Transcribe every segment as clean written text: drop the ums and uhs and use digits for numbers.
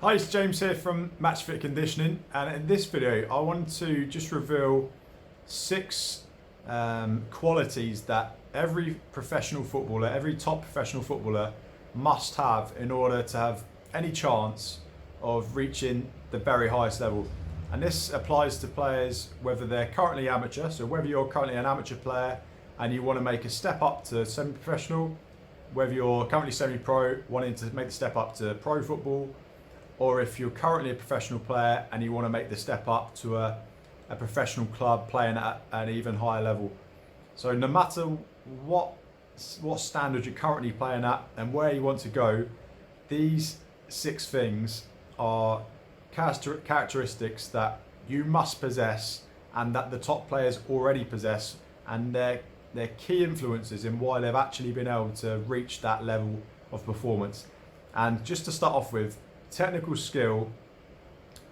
Hi, it's James here from Match Fit Conditioning, and in this video I wanted to just reveal six qualities that every professional footballer, every top professional footballer must have in order to have any chance of reaching the very highest level. And this applies to players whether they're currently amateur, so whether you're currently an amateur player and you want to make a step up to semi-professional, whether you're currently semi-pro wanting to make the step up to pro football, or if you're currently a professional player and you want to make the step up to a professional club playing at an even higher level. So no matter what standard you're currently playing at and where you want to go, these six things are characteristics that you must possess and that the top players already possess, and they're key influences in why they've actually been able to reach that level of performance. And just to start off with, technical skill,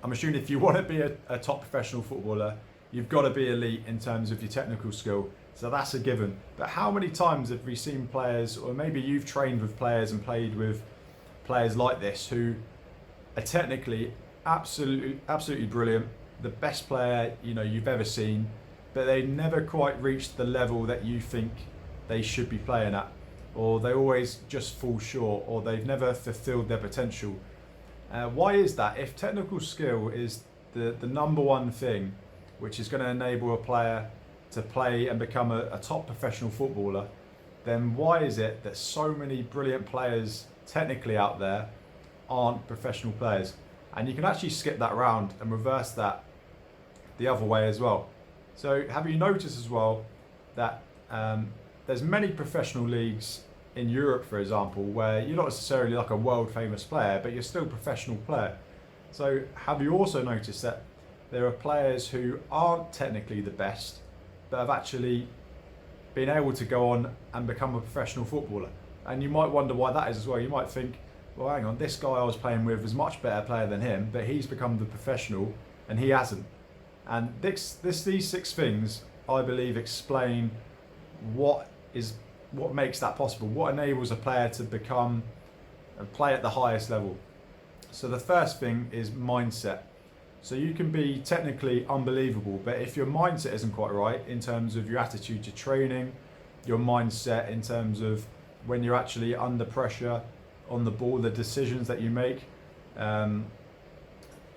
I'm assuming if you want to be a top professional footballer, you've got to be elite in terms of your technical skill. So that's a given. But how many times have we seen players, or maybe you've trained with players and played with players like this, who are technically absolutely brilliant, the best player you've ever seen, but they never quite reached the level that you think they should be playing at, or they always just fall short, or they've never fulfilled their potential. Why is that? If technical skill is the number one thing which is going to enable a player to play and become a top professional footballer, then why is it that so many brilliant players technically out there aren't professional players? And you can actually skip that round and reverse that the other way as well. So have you noticed as well that there's many professional leagues in Europe, for example, where you're not necessarily like a world famous player, but you're still a professional player. So have you also noticed that there are players who aren't technically the best, but have actually been able to go on and become a professional footballer? And you might wonder why that is as well. You might think, well, hang on, this guy I was playing with was a much better player than him, but he's become the professional and he hasn't. And these six things, I believe, explain what makes that possible, what enables a player to become and play at the highest level. So the first thing is mindset. So you can be technically unbelievable, but if your mindset isn't quite right in terms of your attitude to training, your mindset in terms of when you're actually under pressure on the ball, the decisions that you make,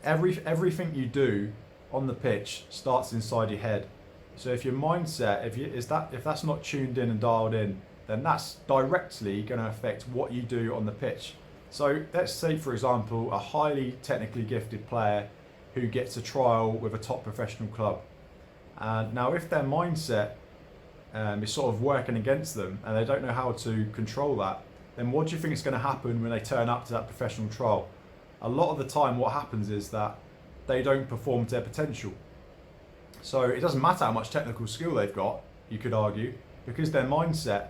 everything you do on the pitch starts inside your head. So if your mindset, if that's not tuned in and dialed in, then that's directly going to affect what you do on the pitch. So let's say, for example, a highly technically gifted player who gets a trial with a top professional club. Now, if their mindset is sort of working against them and they don't know how to control that, then what do you think is going to happen when they turn up to that professional trial? A lot of the time what happens is that they don't perform to their potential. So it doesn't matter how much technical skill they've got, you could argue, because their mindset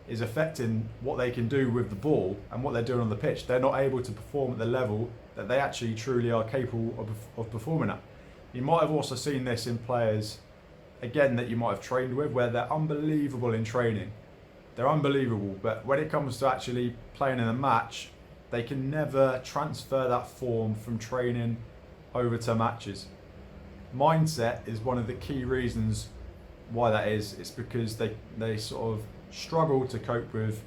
is affecting what they can do with the ball and what they're doing on the pitch. They're not able to perform at the level that they actually truly are capable of performing at. You might have also seen this in players, again, that you might have trained with, where they're unbelievable in training. They're unbelievable, but when it comes to actually playing in a match, they can never transfer that form from training over to matches. Mindset is one of the key reasons why that is. It's because they sort of struggle to cope with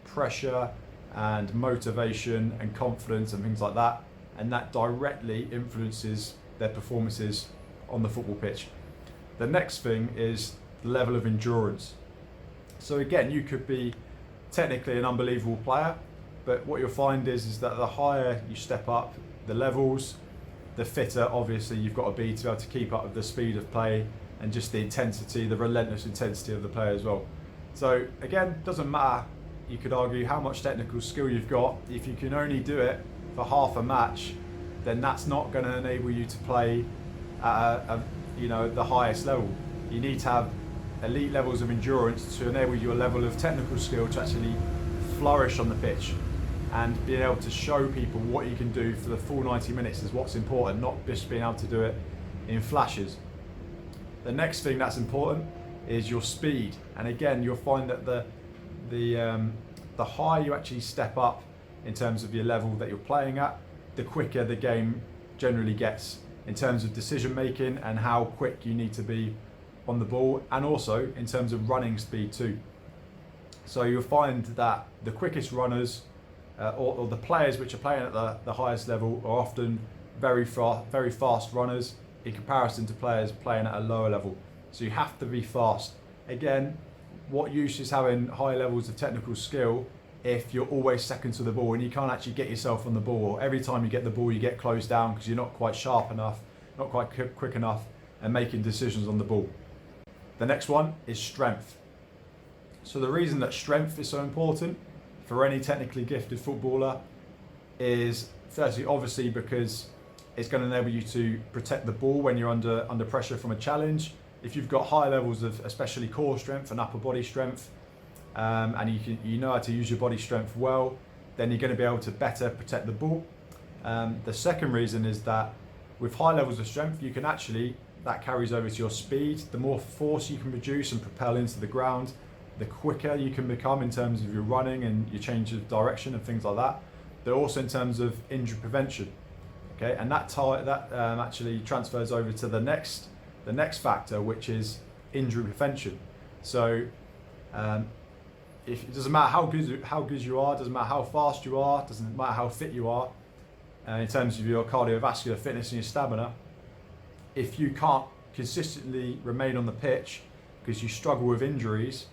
pressure and motivation and confidence and things like that, and that directly influences their performances on the football pitch. The next thing is the level of endurance. So again, you could be technically an unbelievable player, but what you'll find is that the higher you step up the levels, the fitter obviously you've got to be able to keep up with the speed of play and just the intensity, the relentless intensity of the play as well. So again, doesn't matter, you could argue, how much technical skill you've got. If you can only do it for half a match, then that's not going to enable you to play at the highest level. You need to have elite levels of endurance to enable your level of technical skill to actually flourish on the pitch. And being able to show people what you can do for the full 90 minutes is what's important, not just being able to do it in flashes. The next thing that's important is your speed. And again, you'll find that the higher you actually step up in terms of your level that you're playing at, the quicker the game generally gets in terms of decision making and how quick you need to be on the ball, and also in terms of running speed too. So you'll find that the quickest runners or the players which are playing at the highest level are often very fast runners in comparison to players playing at a lower level. So you have to be fast. Again, what use is having high levels of technical skill if you're always second to the ball and you can't actually get yourself on the ball? Every time you get the ball, you get closed down because you're not quite sharp enough, not quite quick enough, and making decisions on the ball. The next one is strength. So the reason that strength is so important for any technically gifted footballer is, firstly, obviously because it's going to enable you to protect the ball when you're under pressure from a challenge. If you've got high levels of especially core strength and upper body strength, and you know how to use your body strength well, then you're going to be able to better protect the ball. The second reason is that with high levels of strength, you can actually, that carries over to your speed. The more force you can produce and propel into the ground, the quicker you can become in terms of your running and your change of direction and things like that. But also in terms of injury prevention. Okay, and that actually transfers over to the next factor, which is injury prevention. So it doesn't matter how good you are, doesn't matter how fast you are, doesn't matter how fit you are, in terms of your cardiovascular fitness and your stamina, if you can't consistently remain on the pitch because you struggle with injuries,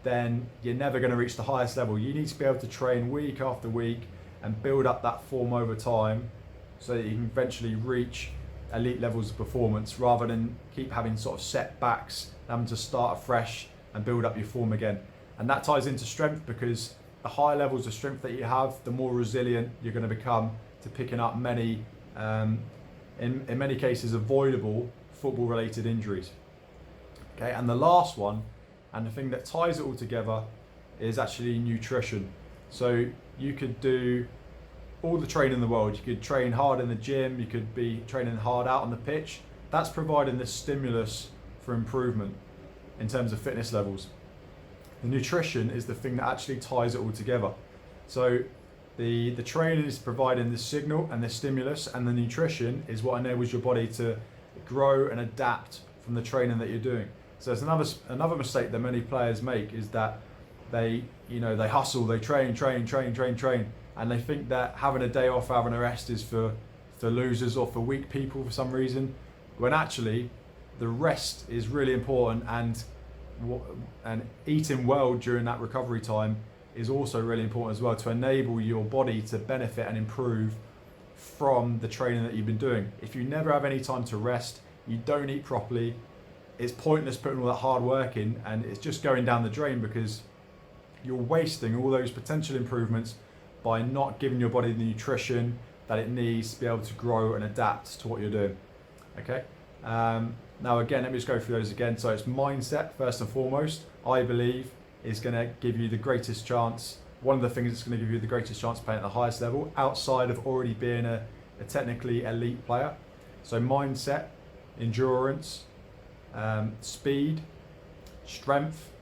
then you're never going to reach the highest level. You need to be able to train week after week and build up that form over time so that you can eventually reach elite levels of performance, rather than keep having sort of setbacks, having to start afresh and build up your form again. And that ties into strength, because the higher levels of strength that you have, the more resilient you're going to become to picking up many, in many cases, avoidable football-related injuries. Okay, and the last one, and the thing that ties it all together, is actually nutrition. So you could do all the training in the world. You could train hard in the gym, you could be training hard out on the pitch. That's providing the stimulus for improvement in terms of fitness levels. The nutrition is the thing that actually ties it all together. So the training is providing the signal and the stimulus, and the nutrition is what enables your body to grow and adapt from the training that you're doing. So there's another mistake that many players make, is that they hustle, they train, and they think that having a day off, having a rest is for losers or for weak people for some reason, when actually the rest is really important, and eating well during that recovery time is also really important as well, to enable your body to benefit and improve from the training that you've been doing. If you never have any time to rest, you don't eat properly, it's pointless putting all that hard work in, and it's just going down the drain, because you're wasting all those potential improvements by not giving your body the nutrition that it needs to be able to grow and adapt to what you're doing. Okay. Now again, let me just go through those again. So it's mindset first and foremost, I believe, is going to give you the greatest chance. One of the things that's going to give you the greatest chance of playing at the highest level, outside of already being a technically elite player. So mindset, endurance, speed, strength,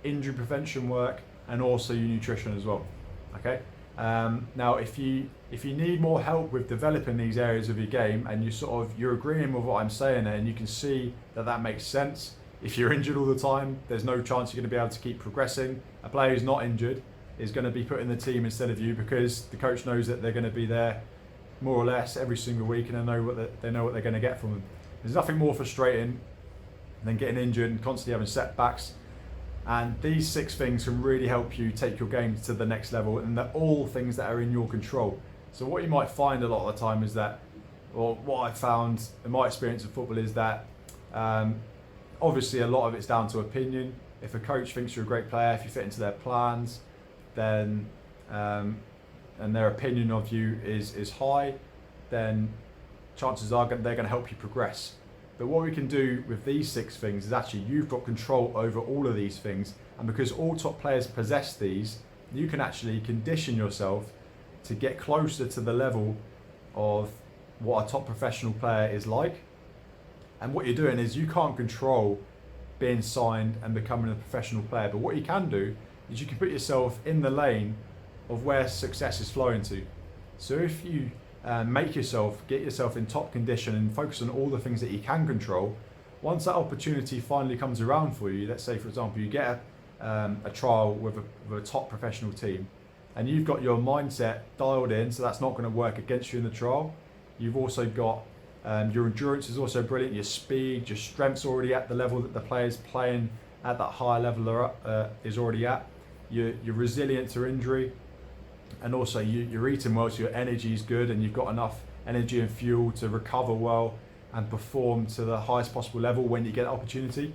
injury prevention work, and also your nutrition as well. Okay. Now, if you need more help with developing these areas of your game, and you're agreeing with what I'm saying there, and you can see that makes sense. If you're injured all the time, there's no chance you're going to be able to keep progressing. A player who's not injured is going to be put in the team instead of you, because the coach knows that they're going to be there more or less every single week, and they know what they're going to get from them. There's nothing more frustrating than getting injured and constantly having setbacks. And these 6 things can really help you take your game to the next level, and they're all things that are in your control. So what you might find a lot of the time is that, or what I've found in my experience of football, is that obviously a lot of it's down to opinion. If a coach thinks you're a great player, if you fit into their plans, then and their opinion of you is high, then chances are they're going to help you progress. But what we can do with these 6 things is actually you've got control over all of these things, and because all top players possess these, you can actually condition yourself to get closer to the level of what a top professional player is like. And what you're doing is, you can't control being signed and becoming a professional player, but what you can do is you can put yourself in the lane of where success is flowing to. So if you get yourself in top condition and focus on all the things that you can control. Once that opportunity finally comes around for you, let's say for example you get a trial with a top professional team, and you've got your mindset dialed in, so that's not going to work against you in the trial. You've also got your endurance is also brilliant, your speed, your strength's already at the level that the players playing at that higher level is already at. You're resilient to injury, and also you're eating well, so your energy is good, and you've got enough energy and fuel to recover well and perform to the highest possible level when you get an opportunity.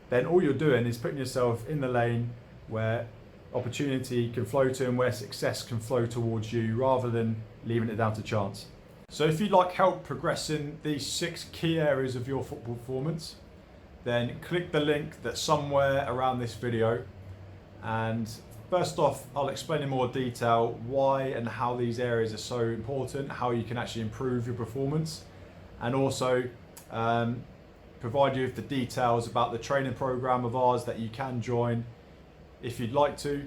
Then all you're doing is putting yourself in the lane where opportunity can flow to and where success can flow towards you, rather than leaving it down to chance. So if you'd like help progressing these 6 key areas of your football performance, then click the link that's somewhere around this video, and first off I'll explain in more detail why and how these areas are so important, how you can actually improve your performance, and also provide you with the details about the training program of ours that you can join if you'd like to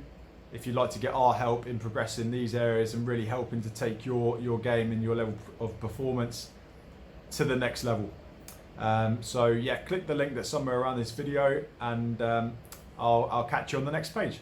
get our help in progressing these areas and really helping to take your game and your level of performance to the next level. So yeah, click the link that's somewhere around this video, and I'll catch you on the next page.